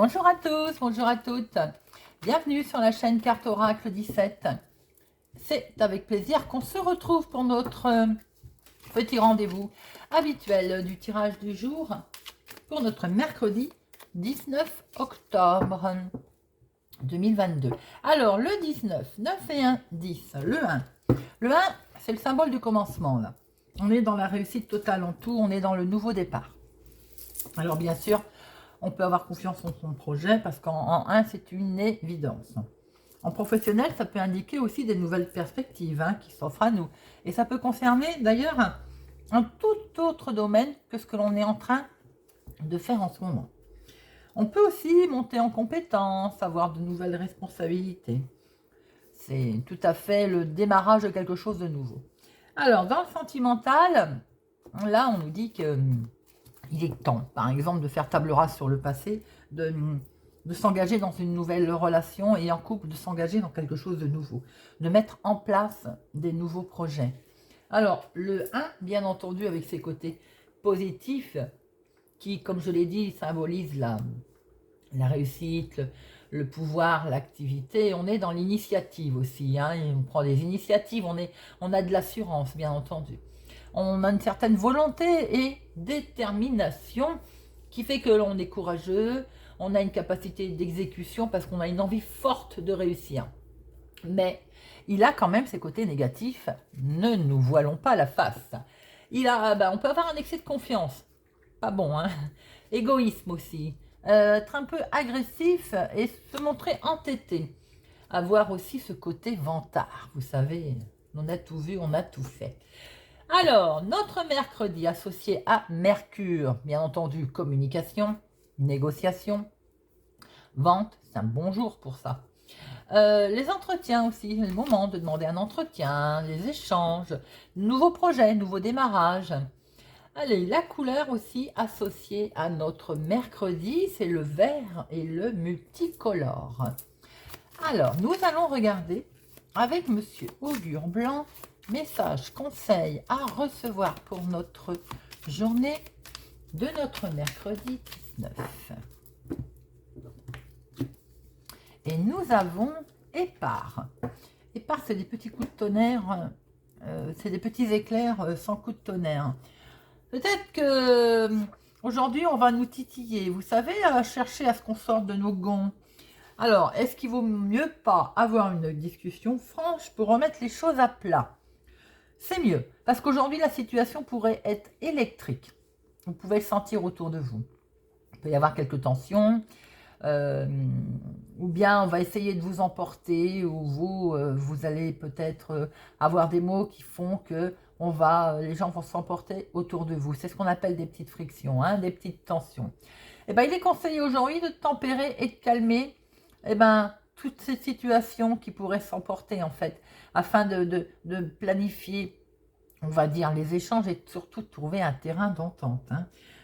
Bonjour à tous, bonjour à toutes. Bienvenue sur la chaîne Carte Oracle 17. C'est avec plaisir qu'on se retrouve pour notre petit rendez-vous habituel du tirage du jour pour notre mercredi 19 octobre 2022. Alors, le 19, 9 et 1, 10, le 1. Le 1, c'est le symbole du commencement, là. On est dans la réussite totale en tout, on est dans le nouveau départ. Alors, bien sûr, on peut avoir confiance en son projet parce qu'en 1, c'est une évidence. En professionnel, ça peut indiquer aussi des nouvelles perspectives qui s'offrent à nous. Et ça peut concerner d'ailleurs un tout autre domaine que ce que l'on est en train de faire en ce moment. On peut aussi monter en compétence, avoir de nouvelles responsabilités. C'est tout à fait le démarrage de quelque chose de nouveau. Alors, dans le sentimental, là, on nous dit que il est temps, par exemple, de faire table rase sur le passé, de s'engager dans une nouvelle relation et en couple, de s'engager dans quelque chose de nouveau, de mettre en place des nouveaux projets. Alors, le 1, bien entendu, avec ses côtés positifs, qui, comme je l'ai dit, symbolise la réussite, le pouvoir, l'activité. On est dans l'initiative aussi, on prend des initiatives, on a de l'assurance, bien entendu. On a une certaine volonté et détermination qui fait que l'on est courageux, on a une capacité d'exécution parce qu'on a une envie forte de réussir. Mais il a quand même ses côtés négatifs, ne nous voilons pas la face. On peut avoir un excès de confiance, pas bon, égoïsme aussi, être un peu agressif et se montrer entêté. Avoir aussi ce côté vantard, vous savez, on a tout vu, on a tout fait. Alors, notre mercredi associé à Mercure, bien entendu, communication, négociation, vente, c'est un bon jour pour ça. Les entretiens aussi, le moment de demander un entretien, les échanges, nouveaux projets, nouveaux démarrages. Allez, la couleur aussi associée à notre mercredi, c'est le vert et le multicolore. Alors, nous allons regarder avec Monsieur Augure Blanc, message, conseil à recevoir pour notre journée de notre mercredi 19. Et nous avons Épars. Épars, c'est des petits coups de tonnerre, c'est des petits éclairs sans coup de tonnerre. Peut-être que aujourd'hui on va nous titiller, vous savez, chercher à ce qu'on sorte de nos gonds. Alors, est-ce qu'il vaut mieux pas avoir une discussion franche pour remettre les choses à plat? C'est mieux, parce qu'aujourd'hui, la situation pourrait être électrique. Vous pouvez le sentir autour de vous. Il peut y avoir quelques tensions, ou bien on va essayer de vous emporter, ou vous allez peut-être avoir des mots qui font que les gens vont s'emporter autour de vous. C'est ce qu'on appelle des petites frictions, des petites tensions. Et il est conseillé aujourd'hui de tempérer et de calmer toutes ces situations qui pourraient s'emporter en fait, afin de planifier, on va dire, les échanges et surtout de trouver un terrain d'entente.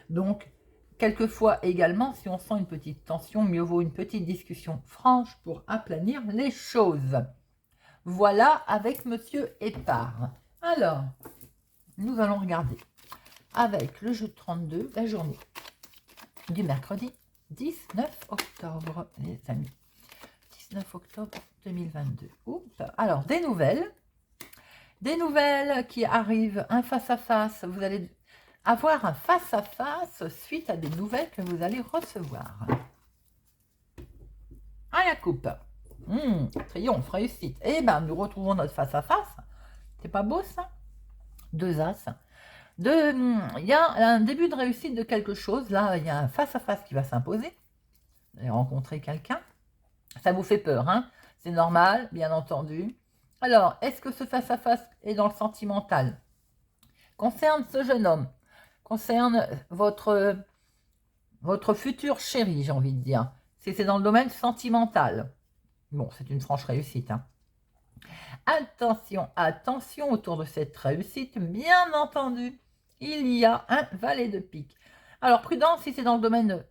Donc, quelquefois également, si on sent une petite tension, mieux vaut une petite discussion franche pour aplanir les choses. Voilà avec Monsieur Épars. Alors, nous allons regarder avec le jeu de 32, la journée du mercredi 19 octobre, les amis. 19 octobre 2022. Oups. Alors, des nouvelles qui arrivent, un face-à-face. Vous allez avoir un face-à-face suite à des nouvelles que vous allez recevoir. À la coupe. Triomphe, réussite. Nous retrouvons notre face-à-face. C'est pas beau, ça? Deux as. Il y a un début de réussite de quelque chose. Là, il y a un face-à-face qui va s'imposer. Vous allez rencontrer quelqu'un. Ça vous fait peur, c'est normal, bien entendu. Alors, est-ce que ce face-à-face est dans le sentimental? Concerne ce jeune homme, concerne votre futur chéri, j'ai envie de dire. Si c'est dans le domaine sentimental. Bon, c'est une franche réussite. Attention, attention autour de cette réussite, bien entendu. Il y a un valet de pique. Alors, prudence si c'est dans le domaine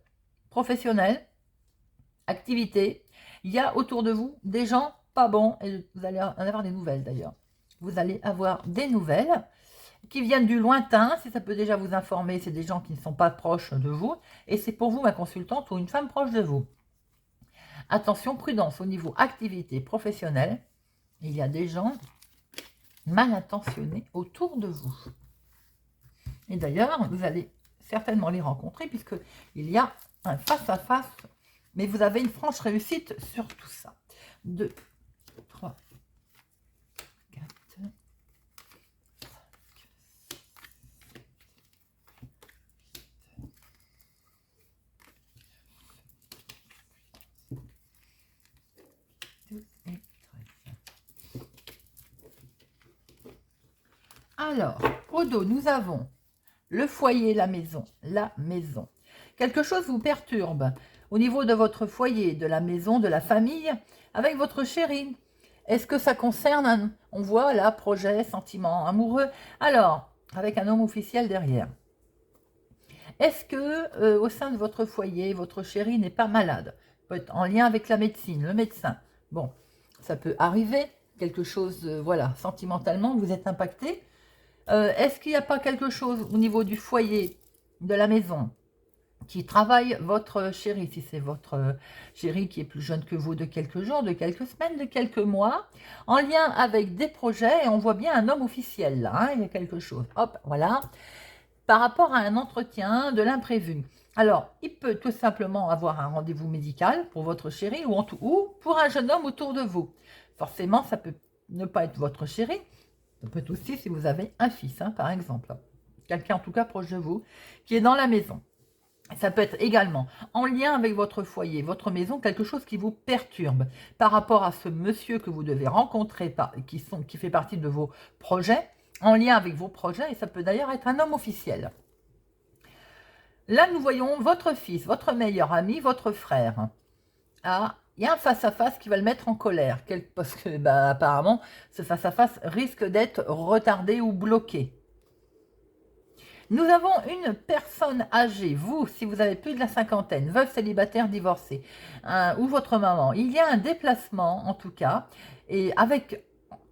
professionnel, activité. Il y a autour de vous des gens pas bons, et vous allez en avoir des nouvelles d'ailleurs. Vous allez avoir des nouvelles qui viennent du lointain, si ça peut déjà vous informer, c'est des gens qui ne sont pas proches de vous, et c'est pour vous, ma consultante, ou une femme proche de vous. Attention, prudence au niveau activité professionnelle. Il y a des gens mal intentionnés autour de vous. Et d'ailleurs, vous allez certainement les rencontrer puisqu'il y a un face-à-face, mais vous avez une franche réussite sur tout ça. 2, 3, 4, 5, 12 et 13. Alors, au dos, nous avons le foyer, la maison, la maison. Quelque chose vous perturbe au niveau de votre foyer, de la maison, de la famille, avec votre chéri. Est-ce que ça concerne, on voit là, projet, sentiment amoureux, alors, avec un homme officiel derrière. Est-ce que au sein de votre foyer, votre chéri n'est pas malade? Peut être en lien avec la médecine, le médecin. Bon, ça peut arriver, quelque chose, voilà, sentimentalement, vous êtes impacté. Est-ce qu'il n'y a pas quelque chose au niveau du foyer, de la maison, qui travaille votre chéri, si c'est votre chéri qui est plus jeune que vous de quelques jours, de quelques semaines, de quelques mois, en lien avec des projets, et on voit bien un homme officiel là, hein, il y a quelque chose, hop, voilà, par rapport à un entretien, de l'imprévu. Alors, il peut tout simplement avoir un rendez-vous médical pour votre chéri ou pour un jeune homme autour de vous. Forcément, ça peut ne pas être votre chéri, ça peut être aussi si vous avez un fils, hein, par exemple. Quelqu'un en tout cas proche de vous, qui est dans la maison. Ça peut être également en lien avec votre foyer, votre maison, quelque chose qui vous perturbe par rapport à ce monsieur que vous devez rencontrer, qui fait partie de vos projets, en lien avec vos projets, et ça peut d'ailleurs être un homme officiel. Là, nous voyons votre fils, votre meilleur ami, votre frère. Ah, il y a un face-à-face qui va le mettre en colère, parce que apparemment, ce face-à-face risque d'être retardé ou bloqué. Nous avons une personne âgée, vous, si vous avez plus de la cinquantaine, veuve, célibataire, divorcé, ou votre maman. Il y a un déplacement, en tout cas, et avec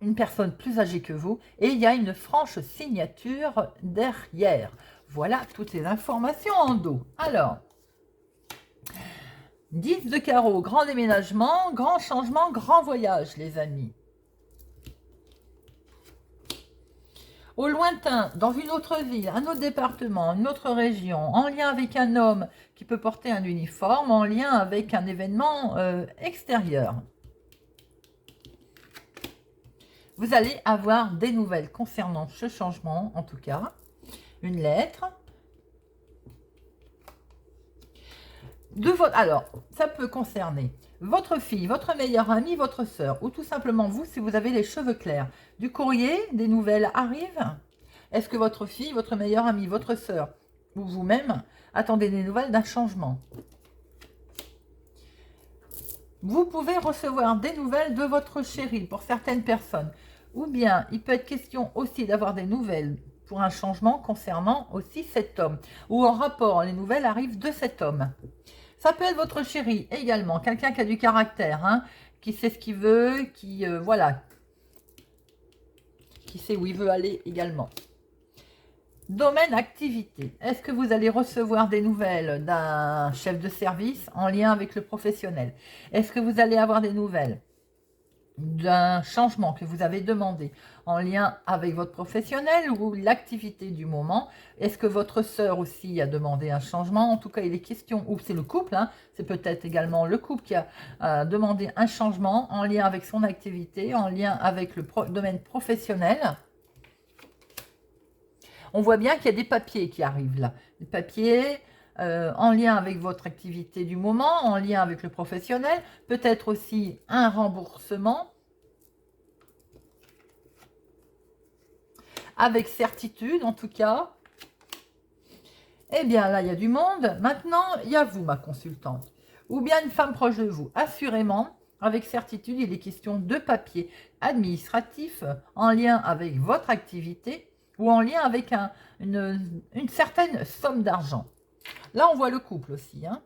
une personne plus âgée que vous, et il y a une franche signature derrière. Voilà toutes les informations en dos. Alors, 10 de carreau, grand déménagement, grand changement, grand voyage, les amis. Au lointain, dans une autre ville, un autre département, une autre région, en lien avec un homme qui peut porter un uniforme, en lien avec un événement extérieur. Vous allez avoir des nouvelles concernant ce changement, en tout cas. Une lettre. Alors, ça peut concerner votre fille, votre meilleure amie, votre sœur, ou tout simplement vous, si vous avez les cheveux clairs. Du courrier, des nouvelles arrivent. Est-ce que votre fille, votre meilleure amie, votre sœur, ou vous-même, attendez des nouvelles d'un changement? Vous pouvez recevoir des nouvelles de votre chéri pour certaines personnes. Ou bien, il peut être question aussi d'avoir des nouvelles pour un changement concernant aussi cet homme. Ou en rapport, les nouvelles arrivent de cet homme. Ça peut être votre chéri également, quelqu'un qui a du caractère, hein, qui sait ce qu'il veut, voilà, qui sait où il veut aller également. Domaine activité. Est-ce que vous allez recevoir des nouvelles d'un chef de service en lien avec le professionnel? Est-ce que vous allez avoir des nouvelles d'un changement que vous avez demandé en lien avec votre professionnel ou l'activité du moment? Est-ce que votre sœur aussi a demandé un changement? En tout cas, il est question, ou c'est le couple, hein, c'est peut-être également le couple qui a demandé un changement en lien avec son activité, en lien avec le domaine professionnel. On voit bien qu'il y a des papiers qui arrivent là. Des papiers en lien avec votre activité du moment, en lien avec le professionnel. Peut-être aussi un remboursement. Avec certitude, en tout cas. Eh bien, là, il y a du monde. Maintenant, il y a vous, ma consultante. Ou bien une femme proche de vous. Assurément, avec certitude, il est question de papiers administratifs en lien avec votre activité ou en lien avec une certaine somme d'argent. Là, on voit le couple aussi. Hein.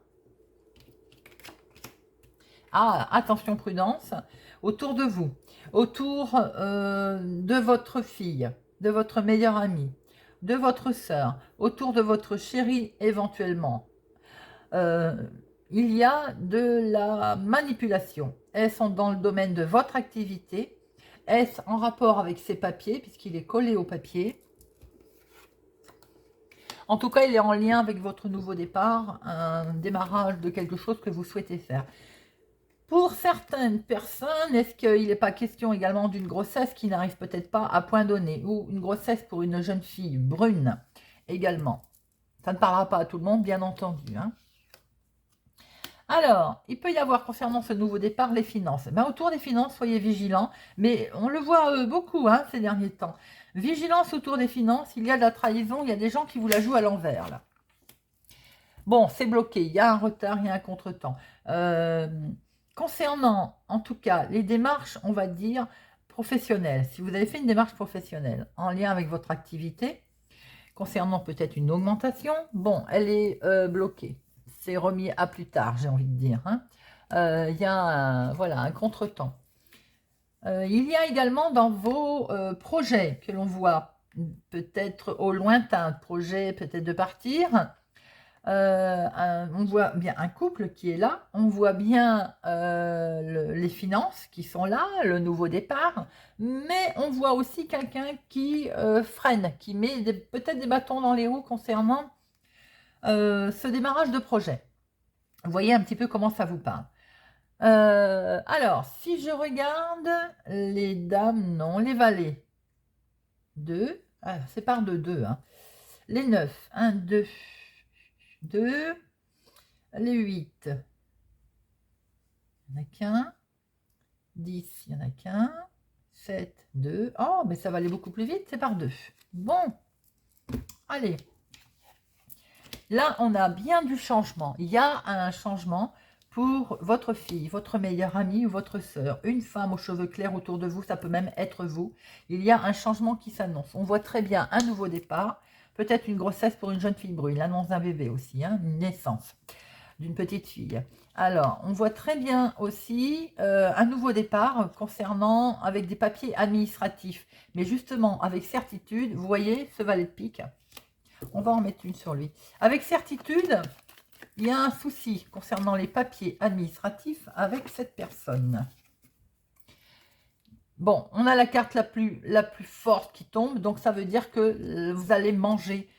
Ah, attention, prudence. Autour de vous, autour de votre fille, de votre meilleure amie, de votre sœur, autour de votre chéri éventuellement. il y a de la manipulation. Est-ce dans le domaine de votre activité? Est-ce en rapport avec ces papiers, puisqu'il est collé au papier? En tout cas, il est en lien avec votre nouveau départ, un démarrage de quelque chose que vous souhaitez faire. Pour certaines personnes, est-ce qu'il n'est pas question également d'une grossesse qui n'arrive peut-être pas à point donné, ou une grossesse pour une jeune fille brune également? Ça ne parlera pas à tout le monde, bien entendu, hein. Alors, il peut y avoir concernant ce nouveau départ les finances. Ben, autour des finances, soyez vigilants, mais on le voit beaucoup hein, ces derniers temps. Vigilance autour des finances, il y a de la trahison, il y a des gens qui vous la jouent à l'envers là. Bon, c'est bloqué, il y a un retard, il y a un contretemps. Concernant, en tout cas, les démarches, on va dire, professionnelles, si vous avez fait une démarche professionnelle en lien avec votre activité, concernant peut-être une augmentation, bon, elle est bloquée. C'est remis à plus tard, j'ai envie de dire. Hein. Il y a un contretemps. Il y a également dans vos projets que l'on voit, peut-être au lointain, projet peut-être de partir, on voit bien un couple qui est là, on voit bien les finances qui sont là, le nouveau départ, mais on voit aussi quelqu'un qui freine, qui met peut-être des bâtons dans les roues concernant ce démarrage de projet. Vous voyez un petit peu comment ça vous parle. Alors, si je regarde les dames, non, les valets, 2, ah, c'est par deux, hein. Les 9, 1, 2, 2, les 8, il n'y en a qu'un, 10, il n'y en a qu'un, 7, 2, oh, mais ça va aller beaucoup plus vite, c'est par 2. Bon, allez, là, on a bien du changement, il y a un changement pour votre fille, votre meilleure amie ou votre sœur, une femme aux cheveux clairs autour de vous, ça peut même être vous. Il y a un changement qui s'annonce. On voit très bien un nouveau départ, peut-être une grossesse pour une jeune fille brune, l'annonce d'un bébé aussi, hein, une naissance d'une petite fille. Alors, on voit très bien aussi un nouveau départ concernant avec des papiers administratifs, mais justement avec certitude, vous voyez ce valet de pique, on va en mettre une sur lui. Avec certitude, il y a un souci concernant les papiers administratifs avec cette personne. Bon, on a la carte la plus forte qui tombe, donc ça veut dire que vous allez manger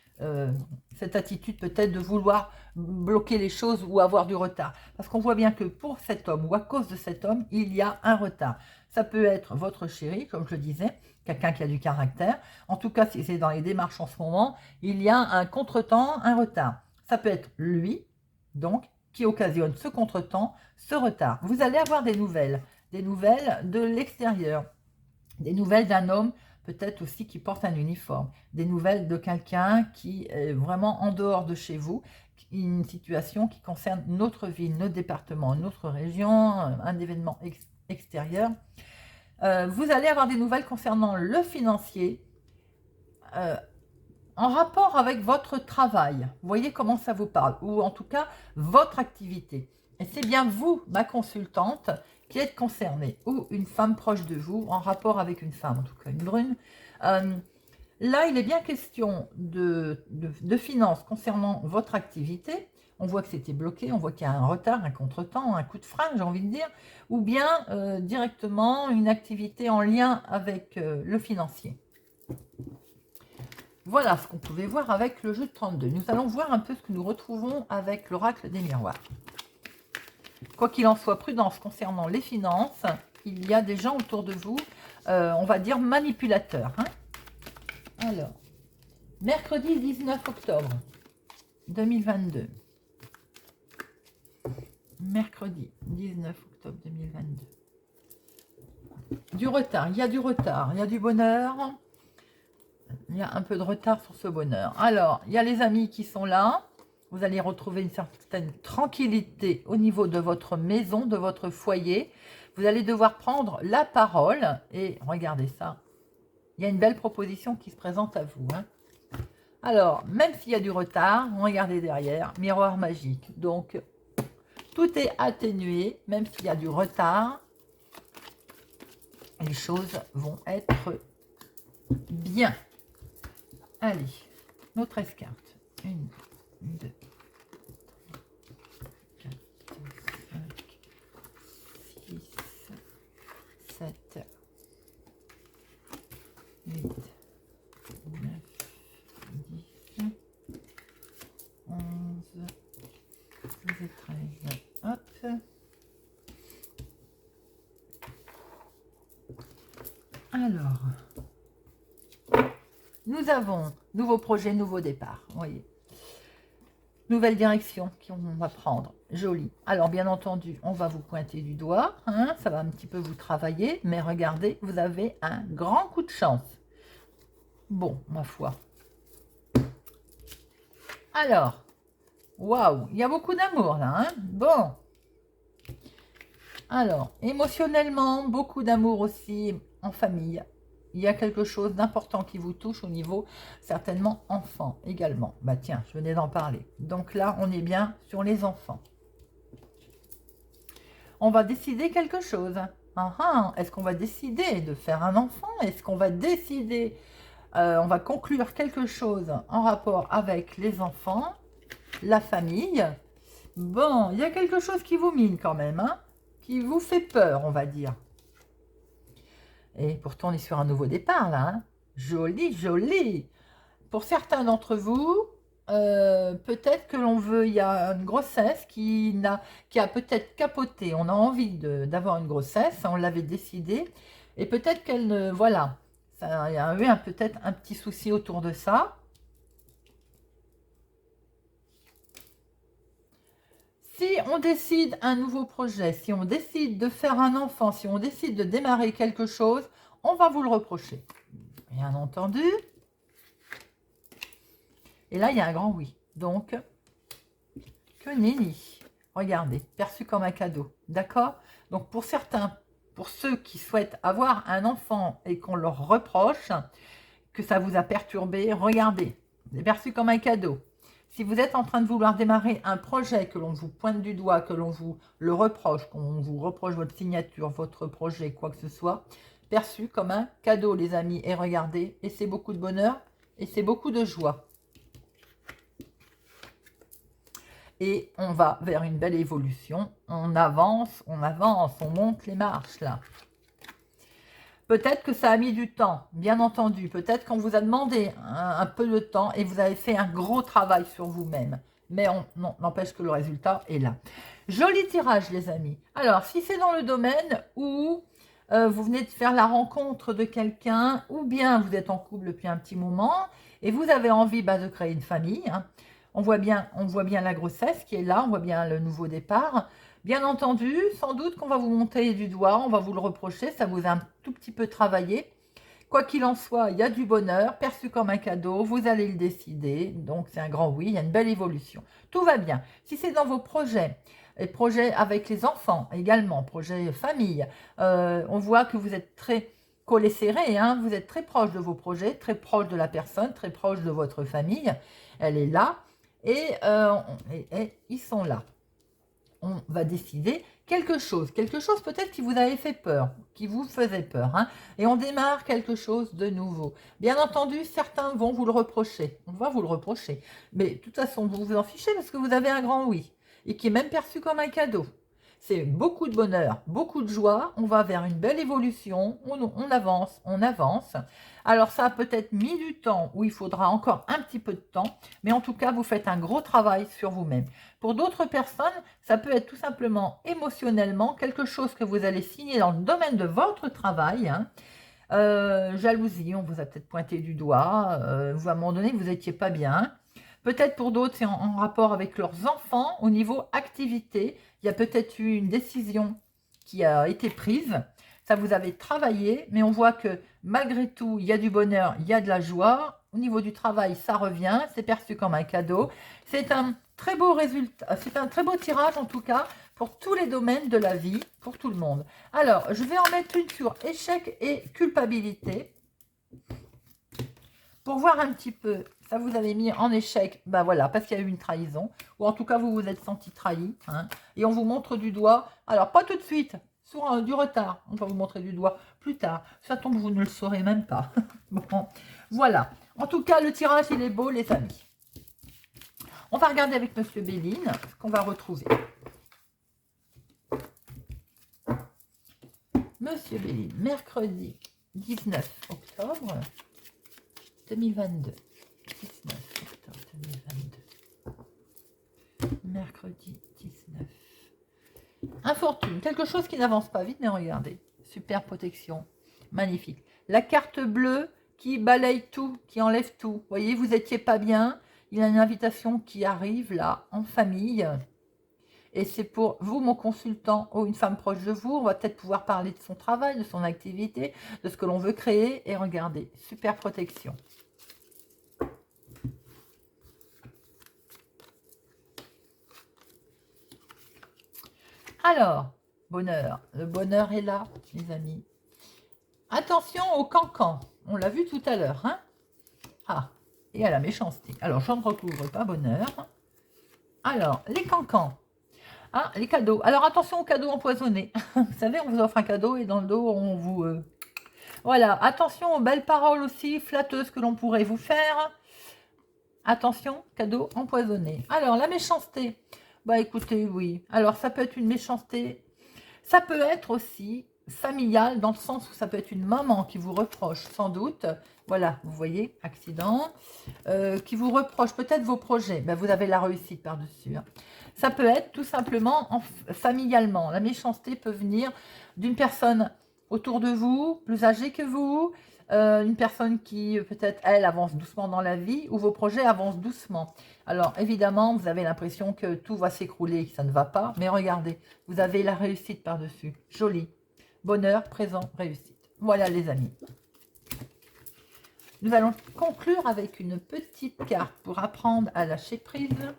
cette attitude peut-être de vouloir bloquer les choses ou avoir du retard. Parce qu'on voit bien que pour cet homme ou à cause de cet homme, il y a un retard. Ça peut être votre chéri, comme je le disais, quelqu'un qui a du caractère. En tout cas, si c'est dans les démarches en ce moment, il y a un contretemps, un retard. Ça peut être lui, donc, qui occasionne ce contretemps, ce retard. Vous allez avoir des nouvelles de l'extérieur, des nouvelles d'un homme peut-être aussi qui porte un uniforme, des nouvelles de quelqu'un qui est vraiment en dehors de chez vous, une situation qui concerne notre ville, notre département, notre région, un événement extérieur. Vous allez avoir des nouvelles concernant le financier, en rapport avec votre travail. Vous voyez comment ça vous parle, ou en tout cas votre activité. Et c'est bien vous, ma consultante, qui êtes concernée, ou une femme proche de vous, en rapport avec une femme, en tout cas une brune. Là, il est bien question de finances concernant votre activité. On voit que c'était bloqué, on voit qu'il y a un retard, un contretemps, un coup de frein, j'ai envie de dire, ou bien directement une activité en lien avec le financier. Voilà ce qu'on pouvait voir avec le jeu de 32. Nous allons voir un peu ce que nous retrouvons avec l'oracle des miroirs. Quoi qu'il en soit, prudence concernant les finances. Il y a des gens autour de vous, on va dire manipulateurs. Hein. Alors, mercredi 19 octobre 2022. Mercredi 19 octobre 2022. Du retard, il y a du retard, il y a du bonheur. Il y a un peu de retard sur ce bonheur. Alors, il y a les amis qui sont là. Vous allez retrouver une certaine tranquillité au niveau de votre maison, de votre foyer. Vous allez devoir prendre la parole. Et regardez ça. Il y a une belle proposition qui se présente à vous. Hein. Alors, même s'il y a du retard, regardez derrière, miroir magique. Donc, tout est atténué, même s'il y a du retard. Les choses vont être bien. Allez, nos 13 cartes. 1, 2, 4, 7, 8, 9, 10, 11, 12 et 13. Hop. Alors, nous avons nouveau projet, nouveau départ. Vous voyez. Nouvelle direction qu'on va prendre. Joli. Alors, bien entendu, on va vous pointer du doigt. Hein, ça va un petit peu vous travailler. Mais regardez, vous avez un grand coup de chance. Bon, ma foi. Alors, waouh, il y a beaucoup d'amour là. Hein, bon. Alors, émotionnellement, beaucoup d'amour aussi en famille. Il y a quelque chose d'important qui vous touche au niveau, certainement, enfant également. Bah tiens, je venais d'en parler. Donc là, on est bien sur les enfants. On va décider quelque chose. Est-ce qu'on va décider de faire un enfant? Est-ce qu'on va décider, on va conclure quelque chose en rapport avec les enfants, la famille? Bon, il y a quelque chose qui vous mine quand même, hein, qui vous fait peur, on va dire. Et pourtant, on est sur un nouveau départ, là. Hein. Joli, joli. Pour certains d'entre vous, peut-être que l'on veut, il y a une grossesse qui a peut-être capoté. On a envie d'avoir une grossesse, on l'avait décidé. Et peut-être qu'elle ne... Voilà, il y a eu peut-être un petit souci autour de ça. Si on décide un nouveau projet, si on décide de faire un enfant, si on décide de démarrer quelque chose, on va vous le reprocher. Bien entendu. Et là, il y a un grand oui. Donc, que nenni. Regardez, perçu comme un cadeau. D'accord? Donc, pour certains, pour ceux qui souhaitent avoir un enfant et qu'on leur reproche que ça vous a perturbé, regardez, c'est perçu comme un cadeau. Si vous êtes en train de vouloir démarrer un projet, que l'on vous pointe du doigt, que l'on vous le reproche, qu'on vous reproche votre signature, votre projet, quoi que ce soit, perçu comme un cadeau, les amis. Et regardez, et c'est beaucoup de bonheur, et c'est beaucoup de joie. Et on va vers une belle évolution. On avance, on monte les marches, là. Peut-être que ça a mis du temps, bien entendu. Peut-être qu'on vous a demandé un peu de temps et vous avez fait un gros travail sur vous-même. Mais non, n'empêche que le résultat est là. Joli tirage, les amis. Alors, si c'est dans le domaine où vous venez de faire la rencontre de quelqu'un, ou bien vous êtes en couple depuis un petit moment, et vous avez envie de créer une famille, hein, on voit bien la grossesse qui est là, on voit bien le nouveau départ. Bien entendu, sans doute qu'on va vous monter du doigt, on va vous le reprocher, ça vous a un tout petit peu travaillé. Quoi qu'il en soit, il y a du bonheur, perçu comme un cadeau, vous allez le décider, donc c'est un grand oui, il y a une belle évolution. Tout va bien. Si c'est dans vos projets, et projets avec les enfants également, projets famille, on voit que vous êtes très collés serrés, hein, vous êtes très proche de vos projets, très proche de la personne, très proche de votre famille, elle est là, et ils sont là. On va décider quelque chose peut-être qui vous avait fait peur, qui vous faisait peur, hein, et on démarre quelque chose de nouveau. Bien entendu, certains vont vous le reprocher, on va vous le reprocher, mais de toute façon, vous vous en fichez parce que vous avez un grand oui, et qui est même perçu comme un cadeau. C'est beaucoup de bonheur, beaucoup de joie, on va vers une belle évolution, on avance, on avance. Alors ça a peut-être mis du temps, ou il faudra encore un petit peu de temps, mais en tout cas, vous faites un gros travail sur vous-même. Pour d'autres personnes, ça peut être tout simplement émotionnellement quelque chose que vous allez signer dans le domaine de votre travail. Hein. Jalousie, on vous a peut-être pointé du doigt, vous à un moment donné, vous n'étiez pas bien. Peut-être pour d'autres, c'est en rapport avec leurs enfants au niveau activité. Il y a peut-être eu une décision qui a été prise. Ça vous avez travaillé, mais on voit que malgré tout, il y a du bonheur, il y a de la joie. Au niveau du travail, ça revient, c'est perçu comme un cadeau. C'est un très beau résultat, c'est un très beau tirage en tout cas pour tous les domaines de la vie, pour tout le monde. Alors, je vais en mettre une sur échec et culpabilité. Pour voir un petit peu, ça vous avez mis en échec, ben voilà, parce qu'il y a eu une trahison, ou en tout cas vous vous êtes senti trahi, hein, et on vous montre du doigt, alors pas tout de suite, sur du retard, on va vous montrer du doigt plus tard, ça tombe, vous ne le saurez même pas. Bon, voilà, en tout cas le tirage il est beau les amis. On va regarder avec Monsieur Béline ce qu'on va retrouver. Monsieur Béline, mercredi 19 octobre 2022. 19 octobre 2022. Mercredi 19. Infortune, quelque chose qui n'avance pas vite, mais regardez. Super protection, magnifique. La carte bleue qui balaye tout, qui enlève tout. Vous voyez, vous n'étiez pas bien. Il y a une invitation qui arrive là, en famille. Et c'est pour vous, mon consultant, ou une femme proche de vous. On va peut-être pouvoir parler de son travail, de son activité, de ce que l'on veut créer. Et regardez, super protection. Alors, bonheur. Le bonheur est là, les amis. Attention au cancan. On l'a vu tout à l'heure. Hein, ah, et à la méchanceté. Alors, je ne recouvre pas bonheur. Alors, les cancans. Ah, les cadeaux. Alors, attention aux cadeaux empoisonnés. Vous savez, on vous offre un cadeau et dans le dos, on vous... Voilà, attention aux belles paroles aussi, flatteuses que l'on pourrait vous faire. Attention, cadeau empoisonné. Alors, la méchanceté. Bah, écoutez, oui. Alors, ça peut être une méchanceté. Ça peut être aussi familial, dans le sens où ça peut être une maman qui vous reproche, sans doute. Voilà, vous voyez, accident. Qui vous reproche peut-être vos projets. Ben, vous avez la réussite par-dessus. Hein. Ça peut être tout simplement familialement. La méchanceté peut venir d'une personne autour de vous, plus âgée que vous, une personne qui peut-être, elle, avance doucement dans la vie, ou vos projets avancent doucement. Alors, évidemment, vous avez l'impression que tout va s'écrouler, que ça ne va pas, mais regardez, vous avez la réussite par-dessus. Joli. Bonheur, présent, réussite. Voilà, les amis. Nous allons conclure avec une petite carte pour apprendre à lâcher prise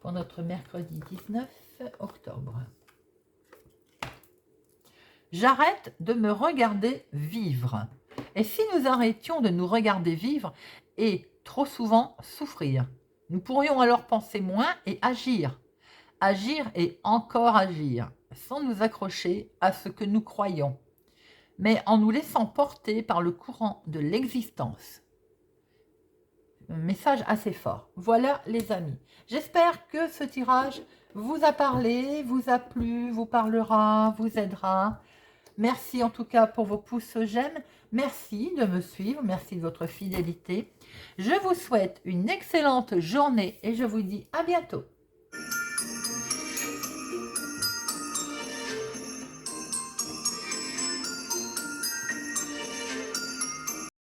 pour notre mercredi 19 octobre. J'arrête de me regarder vivre. Et si nous arrêtions de nous regarder vivre et trop souvent souffrir, nous pourrions alors penser moins et agir. Agir et encore agir, sans nous accrocher à ce que nous croyons, mais en nous laissant porter par le courant de l'existence. Un message assez fort. Voilà, les amis. J'espère que ce tirage vous a parlé, vous a plu, vous parlera, vous aidera. Merci en tout cas pour vos pouces j'aime. Merci de me suivre. Merci de votre fidélité. Je vous souhaite une excellente journée et je vous dis à bientôt.